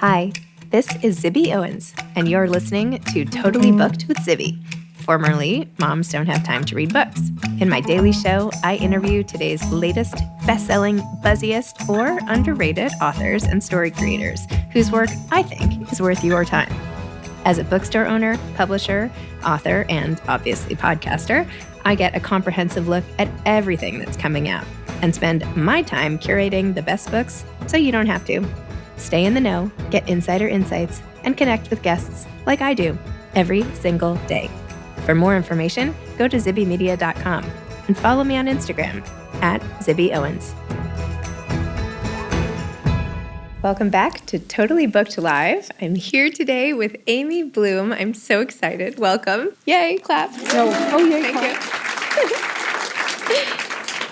Hi, this is Zibby Owens, and you're listening to Totally Booked with Zibby, formerly Moms Don't Have Time to Read Books. In my daily show, I interview today's latest best-selling, buzziest, or underrated authors and story creators whose work I think is worth your time. As a bookstore owner, publisher, author, and obviously podcaster, I get a comprehensive look at everything that's coming out and spend my time curating the best books so you don't have to. Stay in the know, get insider insights, and connect with guests like I do every single day. For more information, go to zibbymedia.com and follow me on Instagram @ZibbyOwens. Welcome back to Totally Booked Live. I'm here today with Amy Bloom. I'm so excited. Welcome. Yay, clap. Yay. Thank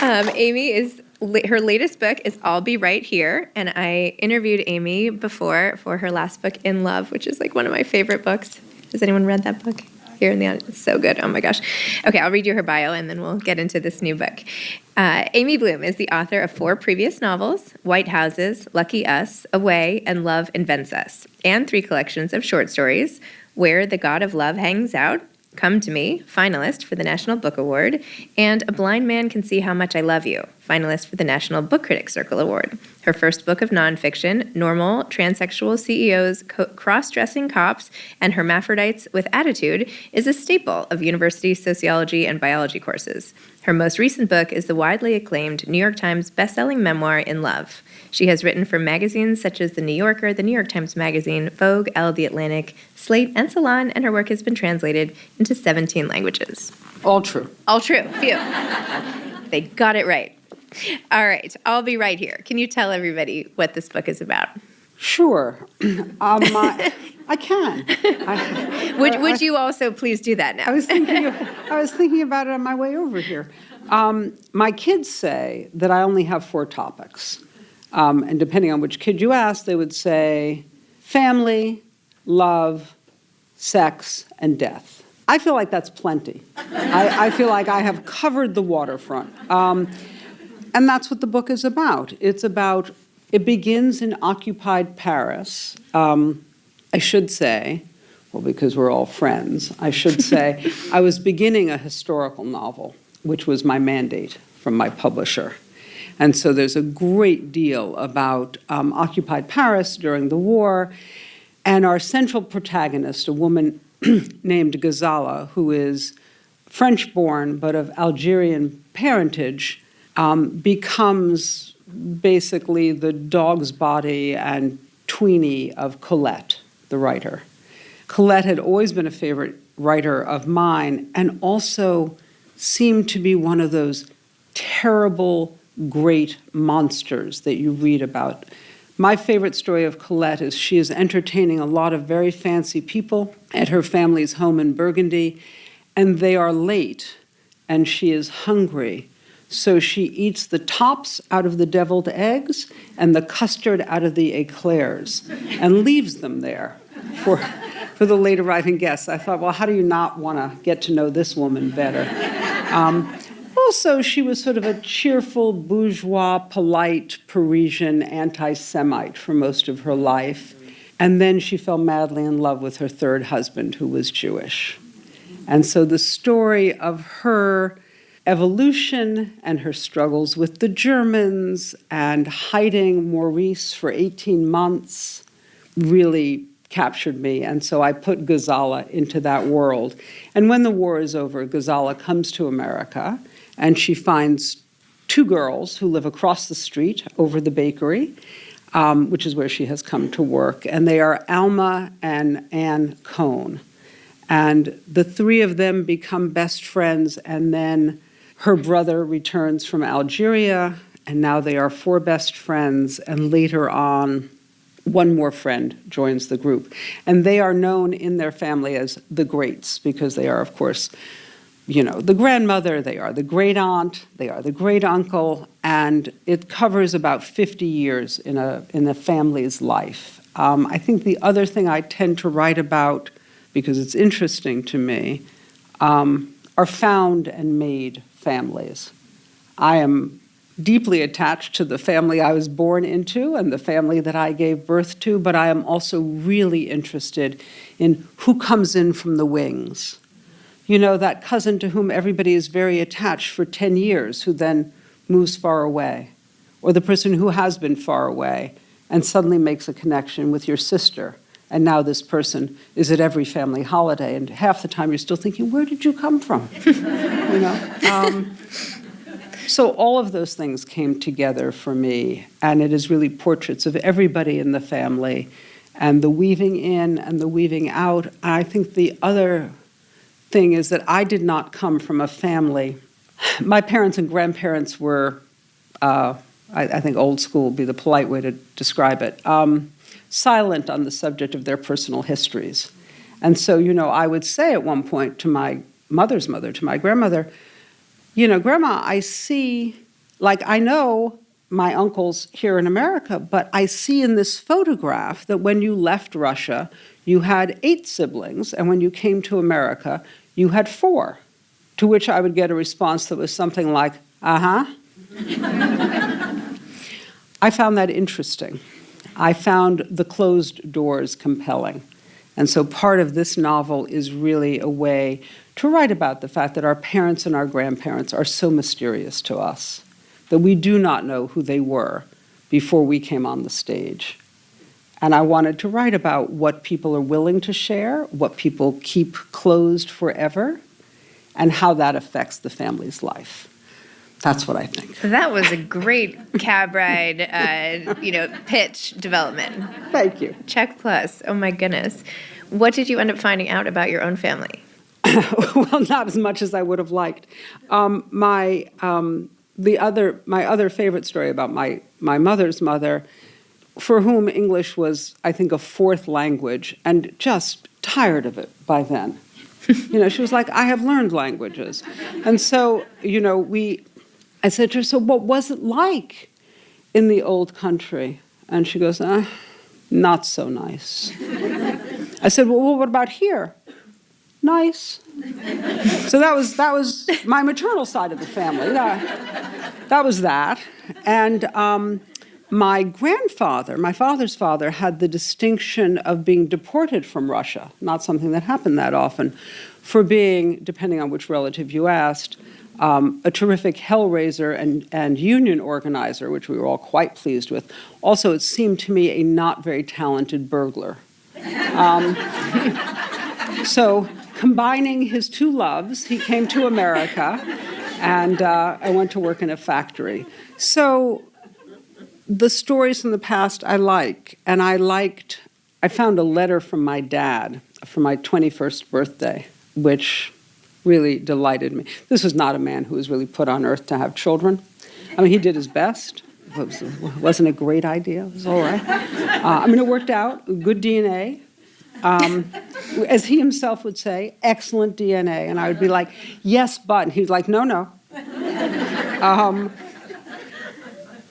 you. Amy is, her latest book is I'll Be Right Here, and I interviewed Amy before for her last book, In Love, which is like one of my favorite books. Has anyone read that book? Here in the audience. It's so good. Oh my gosh. Okay, I'll read you her bio and then we'll get into this new book. Amy Bloom is the author of 4 previous novels, White Houses, Lucky Us, Away, and Love Invents Us, and 3 collections of short stories, Where the God of Love Hangs Out, Come to Me, finalist for the National Book Award, and A Blind Man Can See How Much I Love You, finalist for the National Book Critics Circle Award. Her first book of nonfiction, Normal Transsexual CEOs, Cross-Dressing Cops, and Hermaphrodites with Attitude, is a staple of university sociology and biology courses. Her most recent book is the widely acclaimed New York Times bestselling memoir, In Love. She has written for magazines such as The New Yorker, The New York Times Magazine, Vogue, Elle, The Atlantic, Slate, and Salon, and her work has been translated into 17 languages. All true. All true. Phew. They got it right. All right. I'll be right here. Can you tell everybody what this book is about? Sure. I can. Would you also please do that now? I was thinking about it on my way over here. My kids say that I only have 4 topics. And depending on which kid you ask, they would say family, love, sex, and death. I feel like that's plenty. I feel like I have covered the waterfront. And that's what the book is about. It begins in occupied Paris. I should say, well, because we're all friends, I should say I was beginning a historical novel, which was my mandate from my publisher. And so there's a great deal about occupied Paris during the war. And our central protagonist, a woman named Ghazala, who is French-born but of Algerian parentage, becomes basically the dog's body and tweenie of Colette, the writer. Colette had always been a favorite writer of mine and also seemed to be one of those terrible, great monsters that you read about. My favorite story of Colette is she is entertaining a lot of very fancy people at her family's home in Burgundy, and they are late, and she is hungry. So she eats the tops out of the deviled eggs and the custard out of the eclairs and leaves them there for the late arriving guests. I thought, well, how do you not want to get to know this woman better? Also, she was sort of a cheerful, bourgeois, polite, Parisian anti-Semite for most of her life. And then she fell madly in love with her third husband, who was Jewish. And so the story of her evolution and her struggles with the Germans and hiding Maurice for 18 months really captured me. And so I put Ghazala into that world. And when the war is over, Ghazala comes to America and she finds 2 girls who live across the street over the bakery, which is where she has come to work. And they are Alma and Anne Cohn. And the 3 of them become best friends, and then her brother returns from Algeria, and now they are 4 best friends, and later on, 1 more friend joins the group. And they are known in their family as the Greats, because they are, of course, the grandmother, they are the great aunt, they are the great uncle, and it covers about 50 years in a family's life. I think the other thing I tend to write about, because it's interesting to me, are found and made families. I am deeply attached to the family I was born into and the family that I gave birth to, but I am also really interested in who comes in from the wings. You know, that cousin to whom everybody is very attached for 10 years, who then moves far away, or the person who has been far away and suddenly makes a connection with your sister. And now this person is at every family holiday, and half the time you're still thinking, where did you come from? You know? So all of those things came together for me, and it is really portraits of everybody in the family, and the weaving in and the weaving out. I think the other thing is that I did not come from a family. My parents and grandparents were, I think old school would be the polite way to describe it, silent on the subject of their personal histories. And so, you know, I would say at one point to my mother's mother, to my grandmother, you know, Grandma, I see, like, I know my uncles here in America, but I see in this photograph that when you left Russia, you had 8 siblings, and when you came to America, you had 4, to which I would get a response that was something like, uh-huh. I found that interesting. I found the closed doors compelling. And so part of this novel is really a way to write about the fact that our parents and our grandparents are so mysterious to us, that we do not know who they were before we came on the stage. And I wanted to write about what people are willing to share, what people keep closed forever, and how that affects the family's life. That's what I think. That was a great cab ride, pitch development. Thank you. Check plus. Oh my goodness. What did you end up finding out about your own family? Well, not as much as I would have liked. My other favorite story about my mother's mother, for whom English was, I think, a 4th language, and just tired of it by then. You know, she was like, I have learned languages. And so, you know, I said to her, so what was it like in the old country? And she goes, not so nice. I said, well, what about here? Nice. So that was my maternal side of the family. That was that. And my grandfather, my father's father, had the distinction of being deported from Russia, not something that happened that often, for being, depending on which relative you asked, a terrific hellraiser and union organizer, which we were all quite pleased with. Also, it seemed to me a not very talented burglar. So, combining his 2 loves, he came to America, and I went to work in a factory. So, the stories from the past I like, and I found a letter from my dad for my 21st birthday, which really delighted me. This was not a man who was really put on earth to have children. I mean, he did his best. It wasn't a great idea. It was all right. It worked out. Good DNA. As he himself would say, excellent DNA. And I would be like, yes, but. And he was like, no.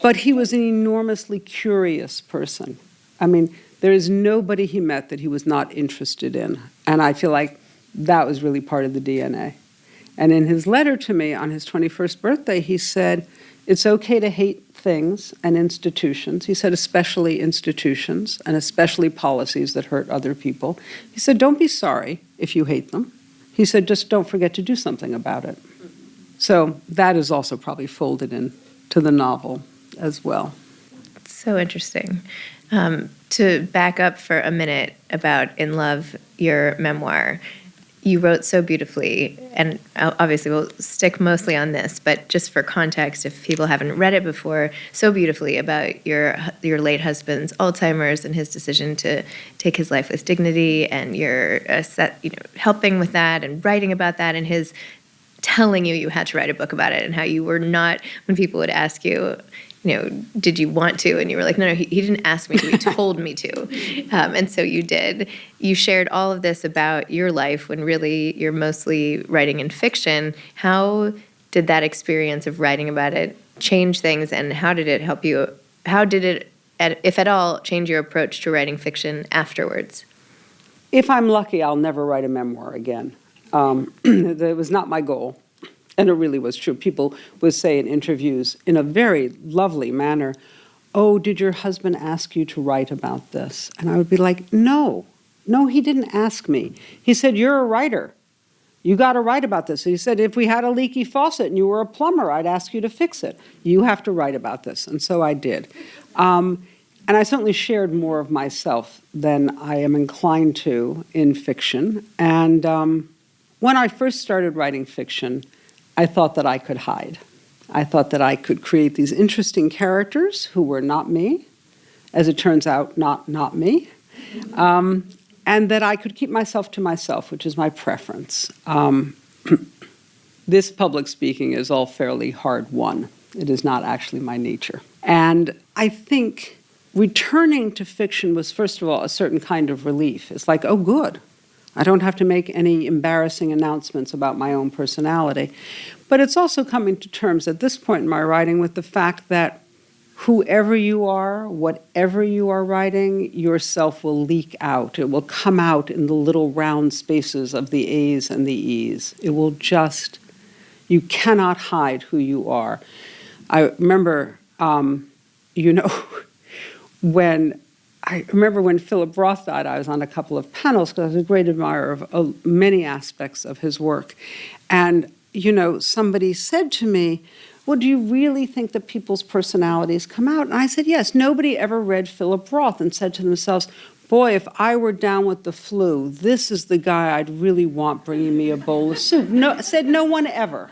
But he was an enormously curious person. I mean, there is nobody he met that he was not interested in. And I feel like that was really part of the DNA. And in his letter to me on his 21st birthday, he said, it's okay to hate things and institutions. He said, especially institutions and especially policies that hurt other people. He said, don't be sorry if you hate them. He said, just don't forget to do something about it. So that is also probably folded into the novel as well. So interesting. To back up for a minute about In Love, your memoir, you wrote so beautifully, and obviously we'll stick mostly on this, but just for context, if people haven't read it before, so beautifully about your late husband's Alzheimer's and his decision to take his life with dignity, and your helping with that and writing about that, and his telling you had to write a book about it, and how you were not, when people would ask you, did you want to? And you were like, no, he didn't ask me to, he told me to. And so you did. You shared all of this about your life when really you're mostly writing in fiction. How did that experience of writing about it change things, and how did it help you? How did it, if at all, change your approach to writing fiction afterwards? If I'm lucky, I'll never write a memoir again. That was not my goal. And it really was true. People would say in interviews in a very lovely manner, "Oh, did your husband ask you to write about this?" And I would be like, "No, no, he didn't ask me. He said, 'You're a writer. You got to write about this.' He said, 'If we had a leaky faucet and you were a plumber, I'd ask you to fix it. You have to write about this.'" And so I did. And I certainly shared more of myself than I am inclined to in fiction. And when I first started writing fiction, I thought that I could hide. I thought that I could create these interesting characters who were not me, as it turns out, not me, and that I could keep myself to myself, which is my preference. This public speaking is all fairly hard won. It is not actually my nature. And I think returning to fiction was, first of all, a certain kind of relief. It's like, oh, good. I don't have to make any embarrassing announcements about my own personality. But it's also coming to terms at this point in my writing with the fact that whoever you are, whatever you are writing, yourself will leak out. It will come out in the little round spaces of the A's and the E's. It will just, you cannot hide who you are. I remember, when Philip Roth died, I was on a couple of panels because I was a great admirer of many aspects of his work. And, somebody said to me, "Well, do you really think that people's personalities come out?" And I said, yes. Nobody ever read Philip Roth and said to themselves, "Boy, if I were down with the flu, this is the guy I'd really want bringing me a bowl of soup." No, said no one ever.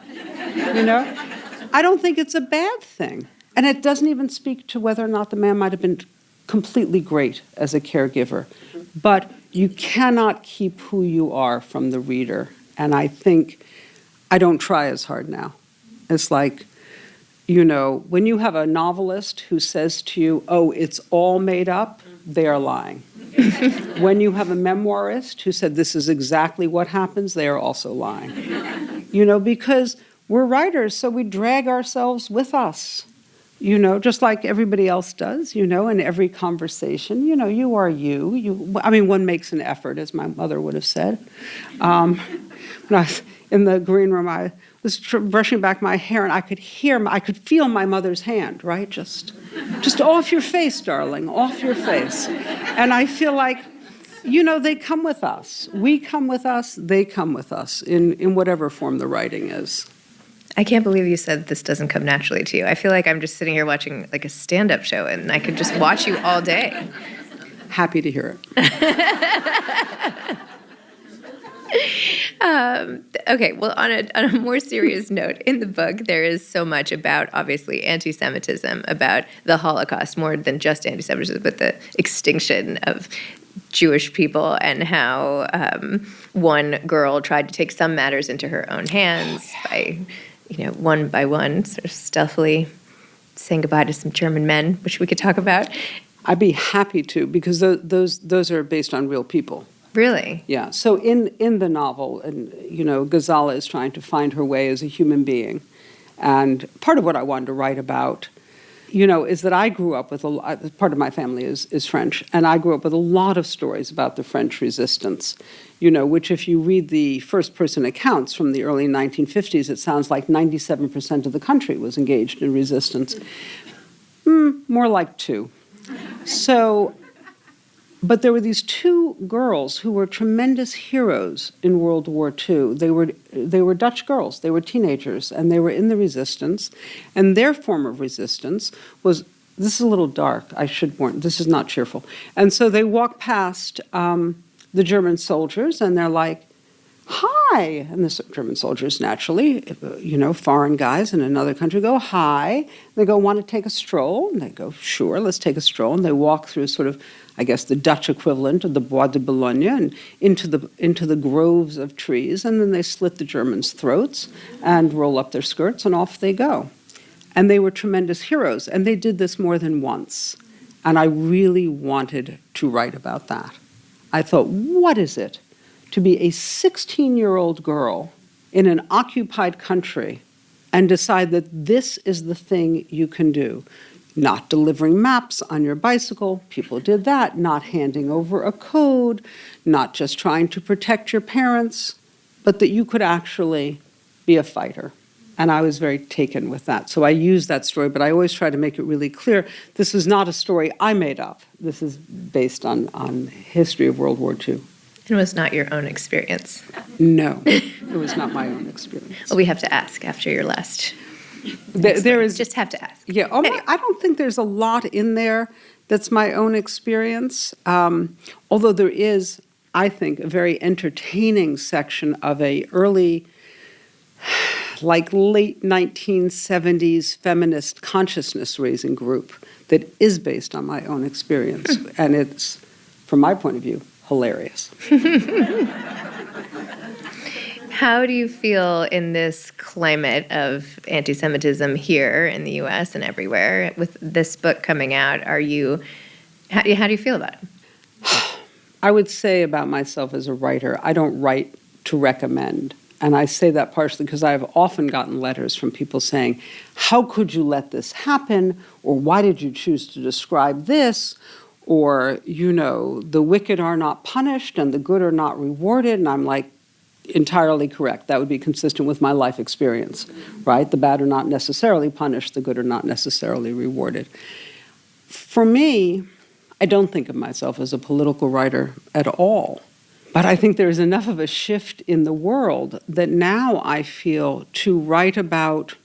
I don't think it's a bad thing. And it doesn't even speak to whether or not the man might have been completely great as a caregiver. But you cannot keep who you are from the reader. And I think I don't try as hard now. It's like, when you have a novelist who says to you, "Oh, it's all made up," they are lying. When you have a memoirist who said this is exactly what happens, they are also lying. Because we're writers, so we drag ourselves with us. Just like everybody else does, in every conversation, you are you. One makes an effort, as my mother would have said. When I was in the green room, I was brushing back my hair, and I could feel my mother's hand, right? Just off your face, darling, off your face. And I feel like, they come with us. We come with us, they come with us, in whatever form the writing is. I can't believe you said this doesn't come naturally to you. I feel like I'm just sitting here watching like a stand-up show, and I could just watch you all day. Happy to hear it. Okay, well, on a more serious note, in the book, there is so much about, obviously, anti-Semitism, about the Holocaust, more than just anti-Semitism, but the extinction of Jewish people, and how one girl tried to take some matters into her own hands by, one by one, sort of stealthily saying goodbye to some German men, which we could talk about. I'd be happy to, because those are based on real people. Really? Yeah. So in the novel, and Ghazala is trying to find her way as a human being, and part of what I wanted to write about, is that I grew up with part of my family is French, and I grew up with a lot of stories about the French resistance, which if you read the first-person accounts from the early 1950s, it sounds like 97% of the country was engaged in resistance. More like 2. So. But there were these 2 girls who were tremendous heroes in World War II. They were Dutch girls. They were teenagers, and they were in the resistance. And their form of resistance was, this is a little dark, I should warn, this is not cheerful. And so they walk past the German soldiers, and they're like, "Hi." And the German soldiers, naturally, foreign guys in another country, go, "Hi." They go, "Want to take a stroll?" And they go, "Sure, let's take a stroll." And they walk through sort of, I guess, the Dutch equivalent of the Bois de Boulogne, and into the groves of trees. And then they slit the Germans' throats and roll up their skirts, and off they go. And they were tremendous heroes. And they did this more than once. And I really wanted to write about that. I thought, what is it to be a 16-year-old girl in an occupied country and decide that this is the thing you can do? Not delivering maps on your bicycle, people did that. Not handing over a code, not just trying to protect your parents, but that you could actually be a fighter. And I was very taken with that. So I use that story, but I always try to make it really clear this is not a story I made up. This is based on history of World War II. It was not your own experience. No, it was not my own experience. Well, we have to ask after your last. There is Just have to ask. Yeah, I don't think there's a lot in there that's my own experience. Although there is, I think, a very entertaining section of a early, like late 1970s feminist consciousness raising group that is based on my own experience. And it's, from my point of view, hilarious. How do you feel in this climate of anti-Semitism here in the U.S. and everywhere with this book coming out? How do you feel about it? I would say about myself as a writer, I don't write to recommend. And I say that partially because I've often gotten letters from people saying, how could you let this happen? Or why did you choose to describe this? Or, the wicked are not punished and the good are not rewarded. And I'm like, entirely correct. That would be consistent with my life experience, right? The bad are not necessarily punished. The good are not necessarily rewarded. For me, I don't think of myself as a political writer at all. But I think there's enough of a shift in the world that now I feel to write about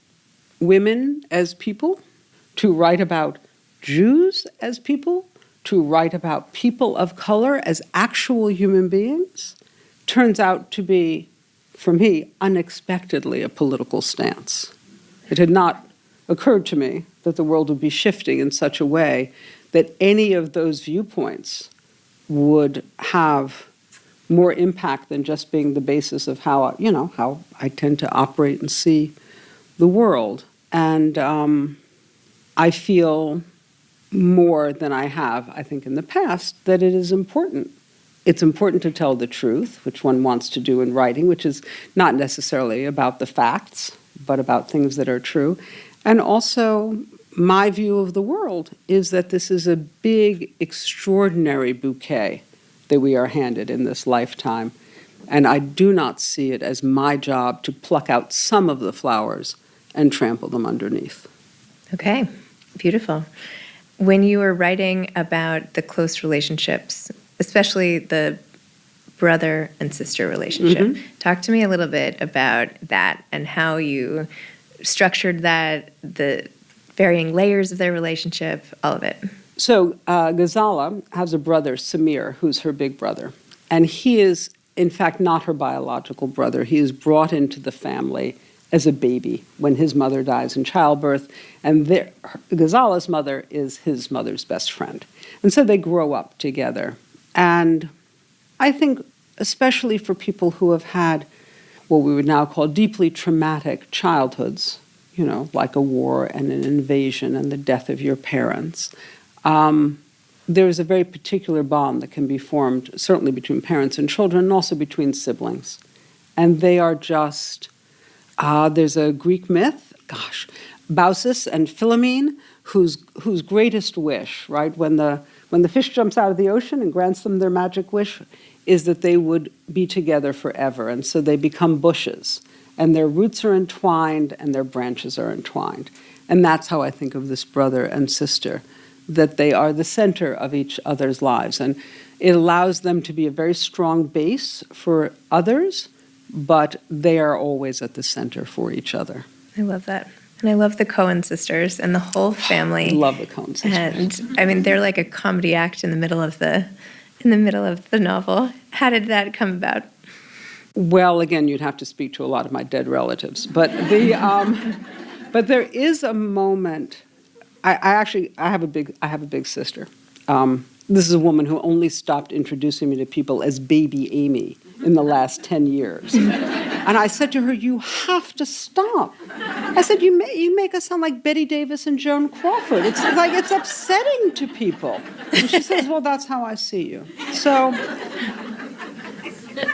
women as people, to write about Jews as people, to write about people of color as actual human beings, turns out to be, for me, unexpectedly a political stance. It had not occurred to me that the world would be shifting in such a way that any of those viewpoints would have more impact than just being the basis of how I tend to operate and see the world. And I feel more than I have, I think, in the past, that it is important. It's important to tell the truth, which one wants to do in writing, which is not necessarily about the facts, but about things that are true. And also, my view of the world is that this is a big, extraordinary bouquet that we are handed in this lifetime. And I do not see it as my job to pluck out some of the flowers and trample them underneath. Okay, beautiful. When you were writing about the close relationships, especially the brother and sister relationship, talk to me a little bit about that and how you structured that, the varying layers of their relationship, all of it. So Ghazala has a brother, Samir, who's her big brother. And he is, in fact, not her biological brother. He is brought into the family as a baby when his mother dies in childbirth. And Ghazala's mother is his mother's best friend. And so they grow up together. And I think, especially for people who have had what we would now call deeply traumatic childhoods, like a war and an invasion and the death of your parents, there is a very particular bond that can be formed, certainly between parents and children, and also between siblings. And they are just, there's a Greek myth, Baucis and Philomene, whose greatest wish, right, when the fish jumps out of the ocean and grants them their magic wish, is that they would be together forever. And so they become bushes, and their roots are entwined and their branches are entwined. And that's how I think of this brother and sister, that they are the center of each other's lives. And it allows them to be a very strong base for others, but they are always at the center for each other. I love that. And I love the Coen sisters and the whole family. I love the Coen sisters. And I mean, they're like a comedy act in the middle of the novel. How did that come about? Well, again, you'd have to speak to a lot of my dead relatives. But but there is a moment. I have a big sister. This is a woman who only stopped introducing me to people as Baby Amy in the last 10 years. And I said to her, you have to stop. I said, you make us sound like Betty Davis and Joan Crawford. It's like, it's upsetting to people. And she says, well, that's how I see you. So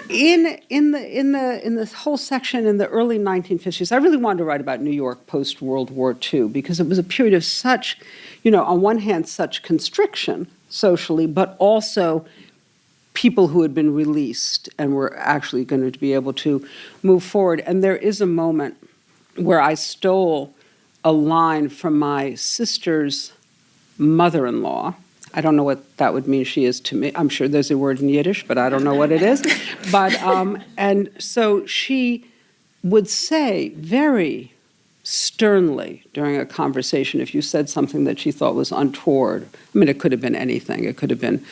in this whole section in the early 1950s, I really wanted to write about New York post-World War II because it was a period of such, on one hand, such constriction socially, but also people who had been released and were actually going to be able to move forward. And there is a moment where I stole a line from my sister's mother-in-law. I don't know what that would mean she is to me. I'm sure there's a word in Yiddish, but I don't know what it is. But and so she would say very sternly during a conversation if you said something that she thought was untoward. I mean, it could have been anything. It could have been,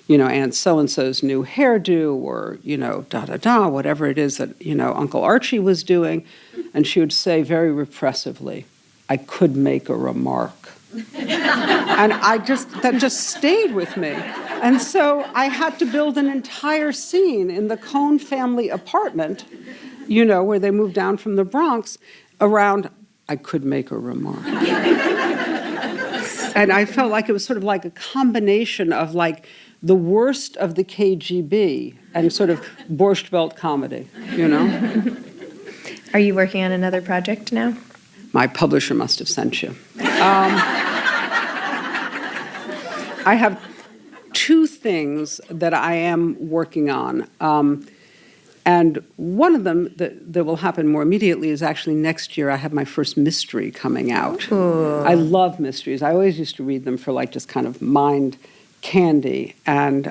Aunt so-and-so's new hairdo or, da-da-da, whatever it is that, Uncle Archie was doing. And she would say very repressively, I could make a remark. And that just stayed with me. And so I had to build an entire scene in the Cohn family apartment, where they moved down from the Bronx, around, I could make a remark. And I felt like it was sort of like a combination of like the worst of the KGB and sort of Borscht Belt comedy, Are you working on another project now? My publisher must have sent you. I have two things that I am working on. And one of them that will happen more immediately is actually next year I have my first mystery coming out. Ooh. I love mysteries. I always used to read them for like just kind of mind candy. And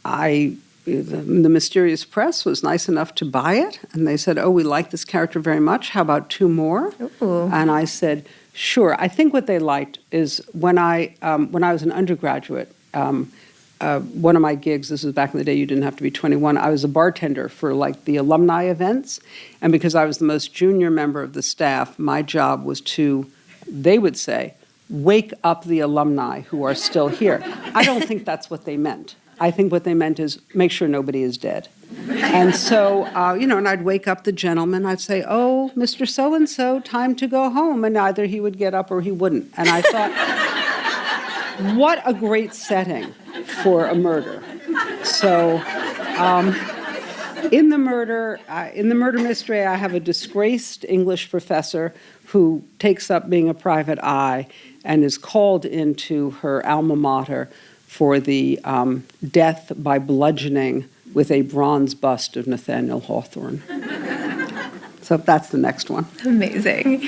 the Mysterious Press was nice enough to buy it. And they said, we like this character very much. How about 2 more? Ooh. And I said, sure. I think what they liked is when I was an undergraduate, one of my gigs, this was back in the day you didn't have to be 21, I was a bartender for like the alumni events. And because I was the most junior member of the staff, my job was to, they would say, wake up the alumni who are still here. I don't think that's what they meant. I think what they meant is make sure nobody is dead. And so, and I'd wake up the gentleman. I'd say, oh, Mr. So-and-so, time to go home. And either he would get up or he wouldn't. And I thought, what a great setting for a murder. So in the murder mystery, I have a disgraced English professor who takes up being a private eye and is called into her alma mater for the death by bludgeoning with a bronze bust of Nathaniel Hawthorne. So that's the next one. Amazing.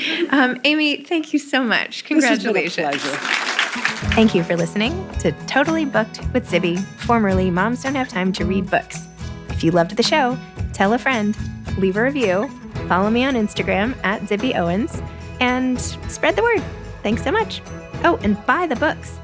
Amy, thank you so much. Congratulations. This has been a pleasure. Thank you for listening to Totally Booked with Zibby, formerly Moms Don't Have Time to Read Books. If you loved the show, tell a friend, leave a review, follow me on Instagram @ZibbyOwens, and spread the word. Thanks so much. Oh, and buy the books.